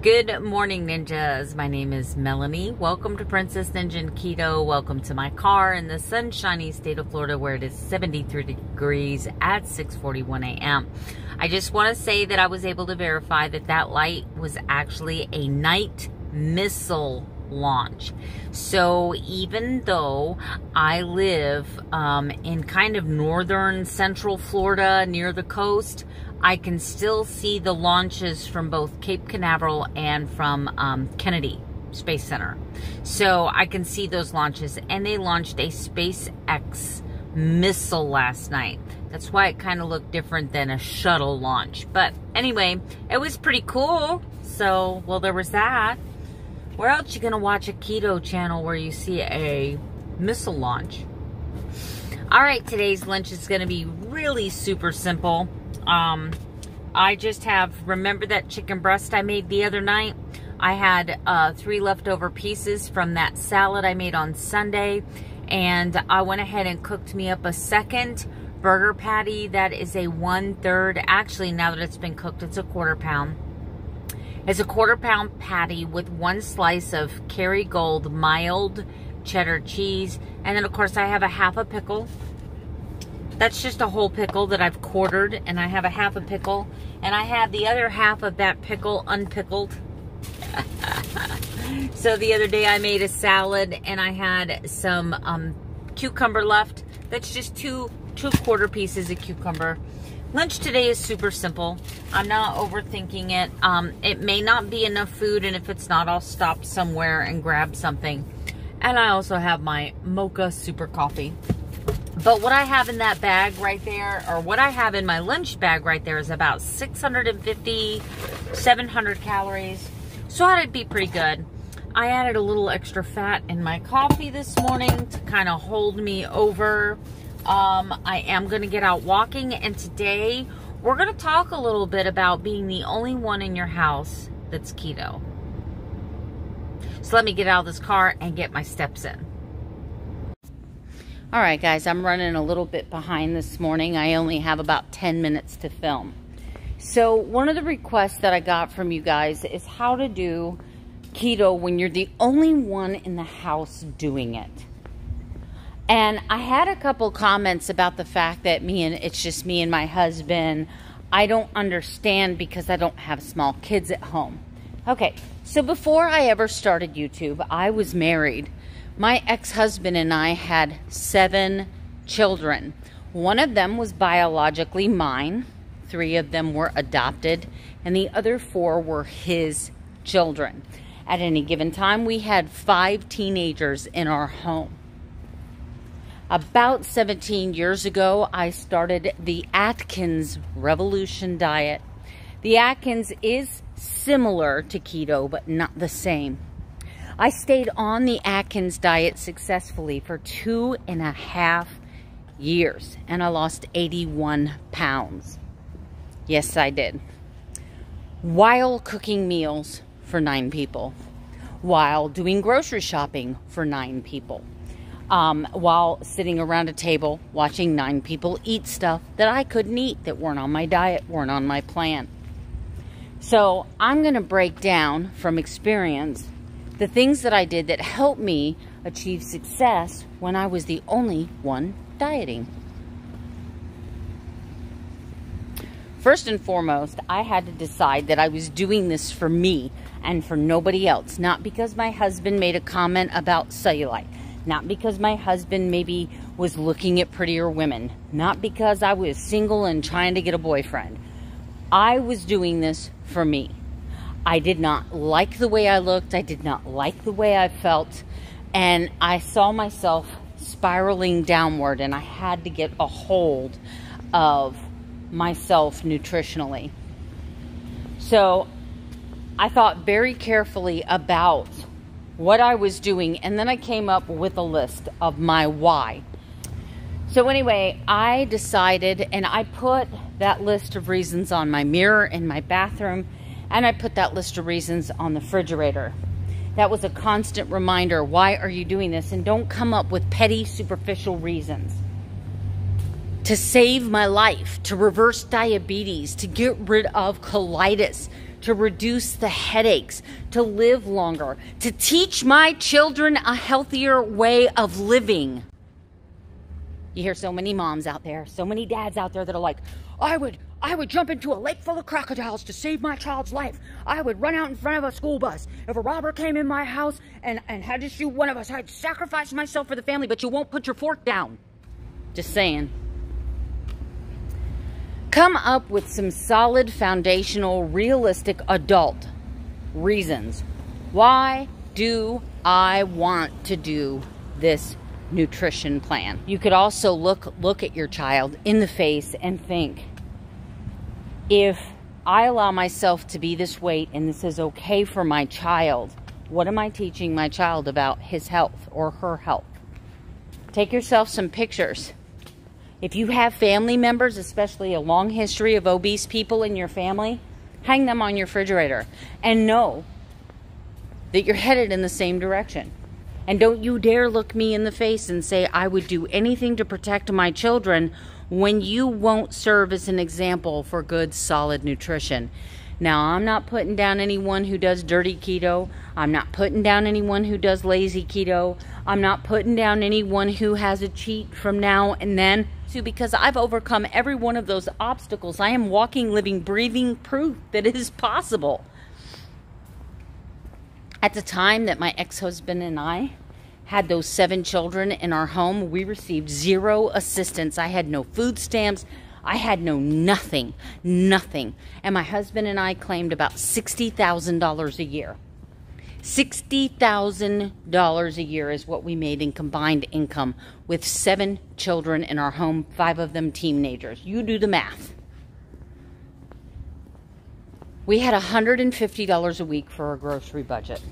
Good morning, ninjas. My name is Melanie. Welcome to Princess Ninja and Keto. Welcome to my car in the sunshiny state of Florida where it is 73 degrees at 6:41 a.m. I just want to say that I was able to verify that that light was actually a night missile launch. So even though I live in kind of northern central Florida near the coast, I can still see the launches from both Cape Canaveral and from Kennedy Space Center. So I can see those launches, and they launched a SpaceX missile last night. That's why it kind of looked different than a shuttle launch. But anyway, it was pretty cool. So, well, there was that. Where else you gonna watch a keto channel where you see a missile launch? All right, today's lunch is gonna be really super simple. I just have, remember that chicken breast I made the other night? I had 3 leftover pieces from that salad I made on Sunday, and I went ahead and cooked me up a second burger patty that is a 1/3. Actually, now that it's been cooked, it's a 1/4 pound. It's a 1/4 pound patty with 1 slice of Kerrygold mild cheddar cheese, and then of course I have a half a pickle. That's just a whole pickle that I've quartered, and I have a half a pickle, and I have the other half of that pickle unpickled. So the other day I made a salad, and I had some cucumber left. That's just two 1/4 pieces of cucumber. Lunch today is super simple. I'm not overthinking it. It may not be enough food, and if it's not, I'll stop somewhere and grab something. And I also have my mocha super coffee. But what I have in that bag right there, or what I have in my lunch bag right there, is about 650, 700 calories. So I thought it'd be pretty good. I added a little extra fat in my coffee this morning to kind of hold me over. I am going to get out walking, and today we're going to talk a little bit about being the only one in your house that's keto. So let me get out of this car and get my steps in. All right, guys, I'm running a little bit behind this morning. I only have about 10 minutes to film. So one of the requests that I got from you guys is how to do keto when you're the only one in the house doing it. And I had a couple comments about the fact that it's just me and my husband. I don't understand because I don't have small kids at home. Okay, so before I ever started YouTube, I was married. My ex-husband and I had 7 children. 1 of them was biologically mine, 3 of them were adopted, and the other 4 were his children. At any given time, we had 5 teenagers in our home. About 17 years ago, I started the Atkins Revolution diet. The Atkins is similar to keto, but not the same. I stayed on the Atkins diet successfully for 2.5 years, and I lost 81 pounds. Yes, I did. While cooking meals for 9 people, while doing grocery shopping for 9 people, while sitting around a table watching 9 people eat stuff that I couldn't eat, that weren't on my diet, weren't on my plan. So I'm going to break down from experience the things that I did that helped me achieve success when I was the only one dieting. First and foremost, I had to decide that I was doing this for me and for nobody else. Not because my husband made a comment about cellulite. Not because my husband maybe was looking at prettier women. Not because I was single and trying to get a boyfriend. I was doing this for me. I did not like the way I looked. I did not like the way I felt. And I saw myself spiraling downward, and I had to get a hold of myself nutritionally. So I thought very carefully about what I was doing, and then I came up with a list of my why. So anyway, I decided, and I put that list of reasons on my mirror in my bathroom, and I put that list of reasons on the refrigerator. That was a constant reminder, why are you doing this? And don't come up with petty, superficial reasons. To save my life, to reverse diabetes, to get rid of colitis, to reduce the headaches, to live longer, to teach my children a healthier way of living. You hear so many moms out there, so many dads out there that are like, I would jump into a lake full of crocodiles to save my child's life. I would run out in front of a school bus. If a robber came in my house and had to shoot one of us, I'd sacrifice myself for the family, but you won't put your fork down. Just saying. Come up with some solid, foundational, realistic adult reasons. Why do I want to do this nutrition plan? You could also look at your child in the face and think, if I allow myself to be this weight and this is okay for my child, what am I teaching my child about his health or her health? Take yourself some pictures. If you have family members, especially a long history of obese people in your family, hang them on your refrigerator and know that you're headed in the same direction. And don't you dare look me in the face and say, I would do anything to protect my children, when you won't serve as an example for good, solid nutrition. Now, I'm not putting down anyone who does dirty keto. I'm not putting down anyone who does lazy keto. I'm not putting down anyone who has a cheat from now and then, because I've overcome every one of those obstacles. I am walking, living, breathing proof that it is possible. At the time that my ex-husband and I had those 7 children in our home, we received 0 assistance. I had no food stamps. I had nothing. And my husband and I claimed about $60,000 a year. $60,000 a year is what we made in combined income with 7 children in our home, 5 of them teenagers. You do the math. We had $150 a week for our grocery budget.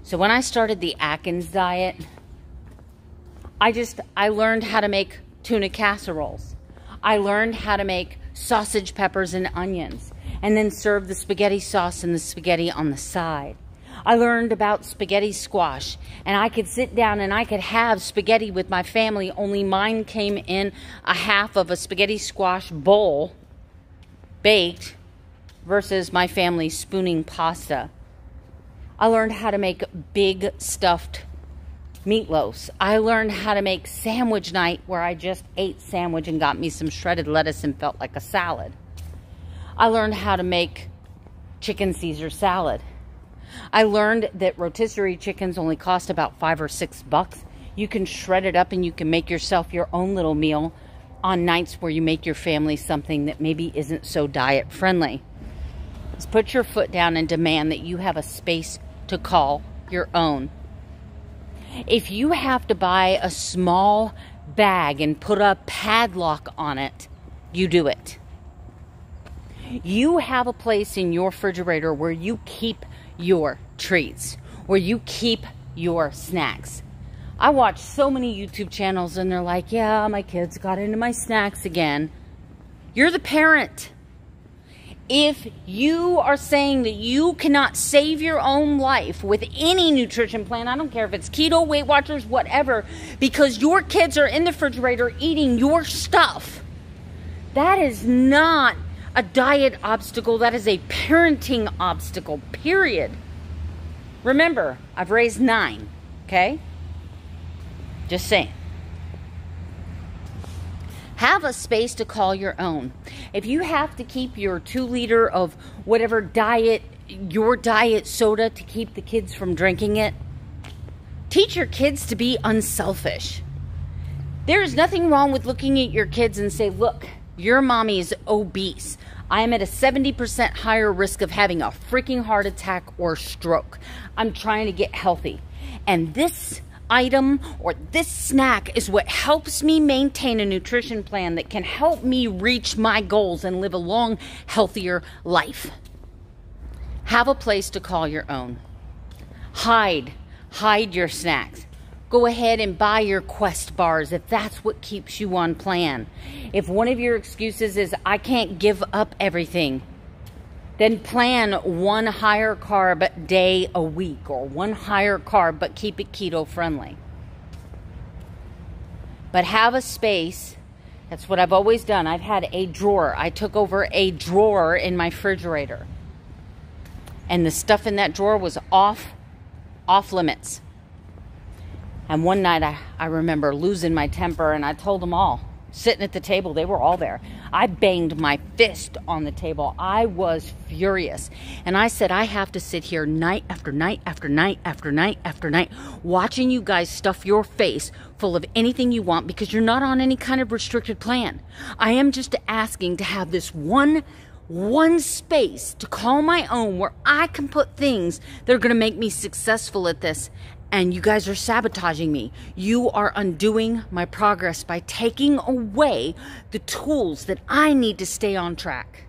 So when I started the Atkins diet, I learned how to make tuna casseroles. I learned how to make sausage, peppers, and onions, and then serve the spaghetti sauce and the spaghetti on the side. I learned about spaghetti squash, and I could sit down and I could have spaghetti with my family, only mine came in a half of a spaghetti squash bowl, baked, versus my family spooning pasta. I learned how to make big stuffed meatloafs. I learned how to make sandwich night, where I just ate sandwich and got me some shredded lettuce and felt like a salad. I learned how to make chicken Caesar salad. I learned that rotisserie chickens only cost about $5 or $6. You can shred it up and you can make yourself your own little meal on nights where you make your family something that maybe isn't so diet friendly. Just put your foot down and demand that you have a space to call your own. If you have to buy a small bag and put a padlock on it, you do it. You have a place in your refrigerator where you keep your treats, where you keep your snacks. I watch so many YouTube channels and they're like, yeah, my kids got into my snacks again. You're the parent. If you are saying that you cannot save your own life with any nutrition plan, I don't care if it's keto, Weight Watchers, whatever, because your kids are in the refrigerator eating your stuff, that is not a diet obstacle. That is a parenting obstacle, period. Remember, I've raised 9, okay? Just saying. Have a space to call your own. If you have to keep your 2 liter of whatever diet, your diet soda, to keep the kids from drinking it, teach your kids to be unselfish. There is nothing wrong with looking at your kids and say, look, your mommy is obese. I am at a 70% higher risk of having a freaking heart attack or stroke. I'm trying to get healthy. And this item or this snack is what helps me maintain a nutrition plan that can help me reach my goals and live a long, healthier life. Have a place to call your own. Hide your snacks. Go ahead and buy your Quest bars if that's what keeps you on plan. If one of your excuses is, I can't give up everything, then plan 1 higher carb day a week, or 1 higher carb, but keep it keto friendly. But have a space. That's what I've always done. I've had a drawer. I took over a drawer in my refrigerator. And the stuff in that drawer was off limits. And one night I remember losing my temper, and I told them all, sitting at the table, they were all there. I banged my fist on the table. I was furious. And I said, I have to sit here night after night after night after night after night watching you guys stuff your face full of anything you want because you're not on any kind of restricted plan. I am just asking to have this one space to call my own where I can put things that are going to make me successful at this. And you guys are sabotaging me. You are undoing my progress by taking away the tools that I need to stay on track.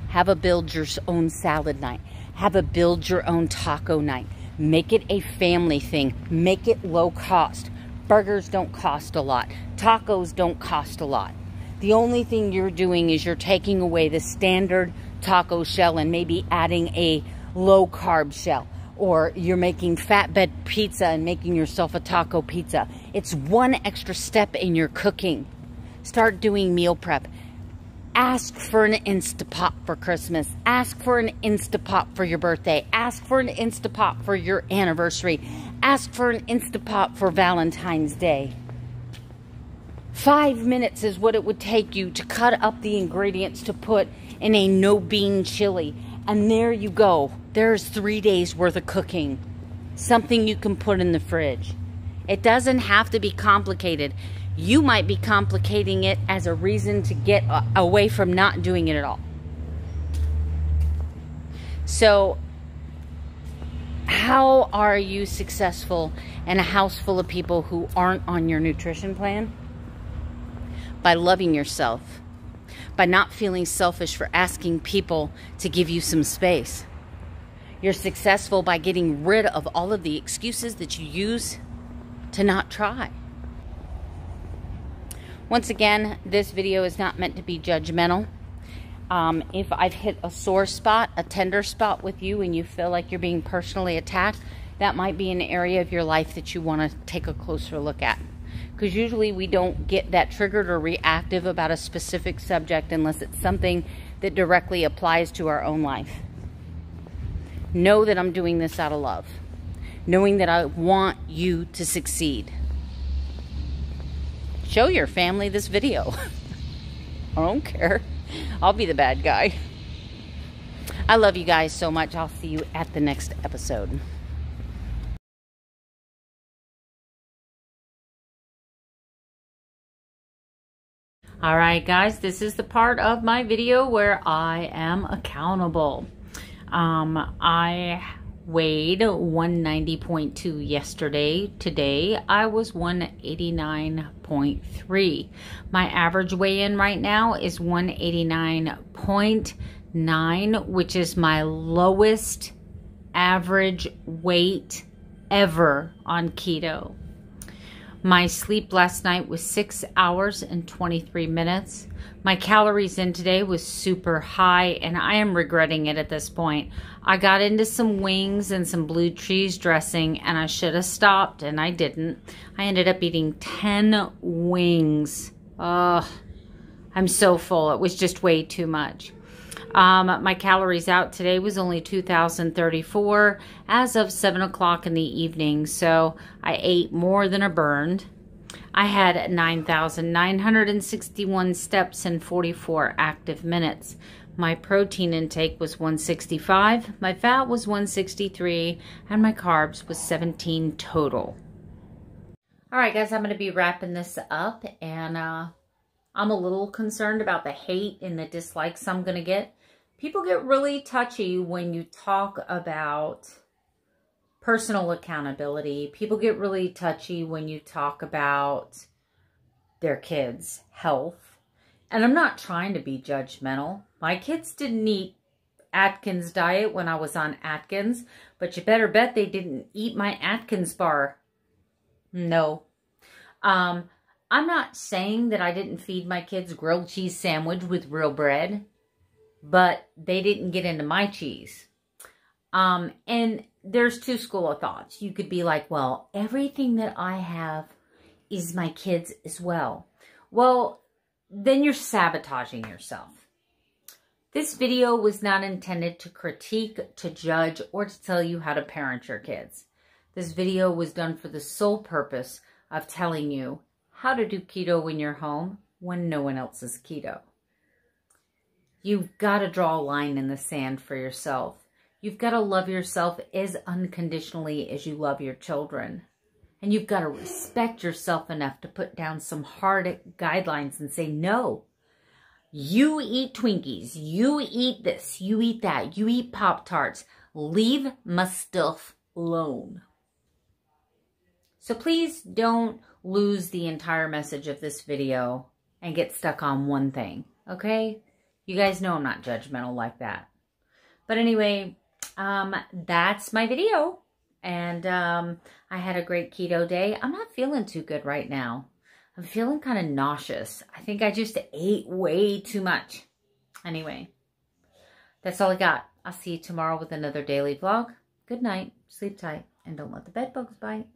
Have a build your own salad night. Have a build your own taco night. Make it a family thing. Make it low cost. Burgers don't cost a lot. Tacos don't cost a lot. The only thing you're doing is you're taking away the standard taco shell and maybe adding a low carb shell, or you're making flatbed pizza and making yourself a taco pizza. It's one extra step in your cooking. Start doing meal prep. Ask for an Instapot for Christmas. Ask for an Instapot for your birthday. Ask for an Instapot for your anniversary. Ask for an Instapot for Valentine's Day. 5 minutes is what it would take you to cut up the ingredients to put in a no bean chili. And there you go. There's 3 days worth of cooking. Something you can put in the fridge. It doesn't have to be complicated. You might be complicating it as a reason to get away from not doing it at all. So, how are you successful in a house full of people who aren't on your nutrition plan? By loving yourself. By not feeling selfish for asking people to give you some space. You're successful by getting rid of all of the excuses that you use to not try. Once again, this video is not meant to be judgmental. If I've hit a sore spot, a tender spot with you, and you feel like you're being personally attacked, that might be an area of your life that you want to take a closer look at. Because usually we don't get that triggered or reactive about a specific subject unless it's something that directly applies to our own life. Know that I'm doing this out of love. Knowing that I want you to succeed. Show your family this video. I don't care. I'll be the bad guy. I love you guys so much. I'll see you at the next episode. Alright guys, this is the part of my video where I am accountable. I weighed 190.2 yesterday. Today I was 189.3. My average weigh-in right now is 189.9, which is my lowest average weight ever on keto. My sleep last night was 6 hours and 23 minutes. My calories in today was super high, and I am regretting it at this point. I got into some wings and some blue cheese dressing, and I should have stopped, and I didn't. I ended up eating 10 wings. Ugh, I'm so full. It was just way too much. My calories out today was only 2,034 as of 7 o'clock in the evening, so I ate more than I burned. I had 9,961 steps and 44 active minutes. My protein intake was 165, my fat was 163, and my carbs was 17 total. Alright guys, I'm going to be wrapping this up, and I'm a little concerned about the hate and the dislikes I'm going to get. People get really touchy when you talk about personal accountability. People get really touchy when you talk about their kids' health. And I'm not trying to be judgmental. My kids didn't eat Atkins diet when I was on Atkins, but you better bet they didn't eat my Atkins bar. No. I'm not saying that I didn't feed my kids grilled cheese sandwich with real bread, but they didn't get into my cheese. And there's two schools of thoughts. You could be like, well, everything that I have is my kids as well. Well, then you're sabotaging yourself. This video was not intended to critique, to judge, or to tell you how to parent your kids. This video was done for the sole purpose of telling you how to do keto in your home when no one else is keto. You've got to draw a line in the sand for yourself. You've got to love yourself as unconditionally as you love your children. And you've got to respect yourself enough to put down some hard guidelines and say, no, you eat Twinkies, you eat this, you eat that, you eat Pop-Tarts. Leave my stuff alone. So please don't lose the entire message of this video and get stuck on one thing, okay? You guys know I'm not judgmental like that. But anyway, that's my video. And I had a great keto day. I'm not feeling too good right now. I'm feeling kind of nauseous. I think I just ate way too much. Anyway, that's all I got. I'll see you tomorrow with another daily vlog. Good night. Sleep tight. And don't let the bed bugs bite.